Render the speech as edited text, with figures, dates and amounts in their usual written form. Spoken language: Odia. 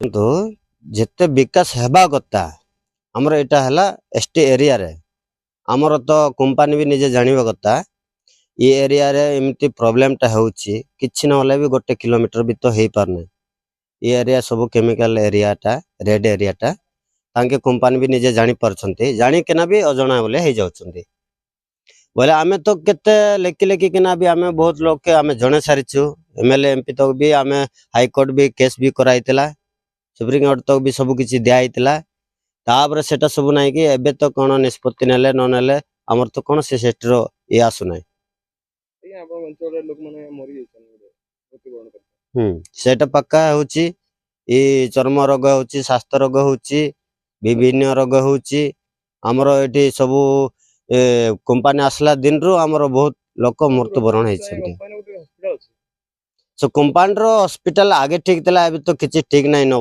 କିନ୍ତୁ ଯେତେ ବିକାଶ ହେବା କଥା ଆମର ଏଇଟା ହେଲା ଏସଟି ଏରିଆରେ ଆମର ତ କମ୍ପାନୀ ବି ନିଜେ ଜାଣିବା କଥା ଏ ଏରିଆରେ ଏମିତି ପ୍ରୋବ୍ଲେମଟା ହେଉଛି କିଛି ନହେଲେ ବି 1 କିଲୋମିଟର ବି ତ ହେଇପାରୁନି ଏ ଏରିଆ ସବୁ କେମିକାଲ ଏରିଆଟା ରେଡ୍ ଏରିଆଟା ତାଙ୍କେ କମ୍ପାନୀ ବି ନିଜେ ଜାଣିପାରୁଛନ୍ତି ଜାଣିକିନା ବି ଅଜଣା ବୋଲେ ହେଇଯାଉଛନ୍ତି ବୋଲେ ଆମେ ତ କେତେ ଲେଖିକିନା ବି ଆମେ ବହୁତ ଲୋକ ଆମେ ଜଣେ ସାରିଛୁ ଏମଏଲଏ ଏମପି ତକ ବି ଆମେ ହାଇକୋର୍ଟ ବି କେସ୍ ବି କରାଇଥିଲା ସୁପ୍ରିମକୋର୍ଟ ତକ ବି ସବୁ କିଛି ଦିଆହେଇଥିଲା ତାପରେ ସେଟା ସବୁ ନାହିଁ କି ଏବେ ତ କ'ଣ ନିଷ୍ପତ୍ତି ନେଲେ ନ ନେଲେ ଆମର ତ କ'ଣ ସେ ସେଠିର ଇଏ ଆସୁନାହିଁ ସେଟା ପକ୍କା ହେଉଛି ଇ ଚର୍ମ ରୋଗ ହେଉଛି ସ୍ୱାସ୍ଥ୍ୟ ରୋଗ ହେଉଛି ବିଭିନ୍ନ ରୋଗ ହେଉଛି ଆମର ଏଠି ସବୁ କମ୍ପାନୀ ଆସିଲା ଦିନରୁ ଆମର ବହୁତ ଲୋକ ମୃତ୍ୟୁବରଣ ହେଇଛନ୍ତି ସେ କମ୍ପାନୀର ହସ୍ପିଟାଲ ଆଗେ ଠିକ ଥିଲା ଏବେ ତ କିଛି ଠିକ ନାହିଁ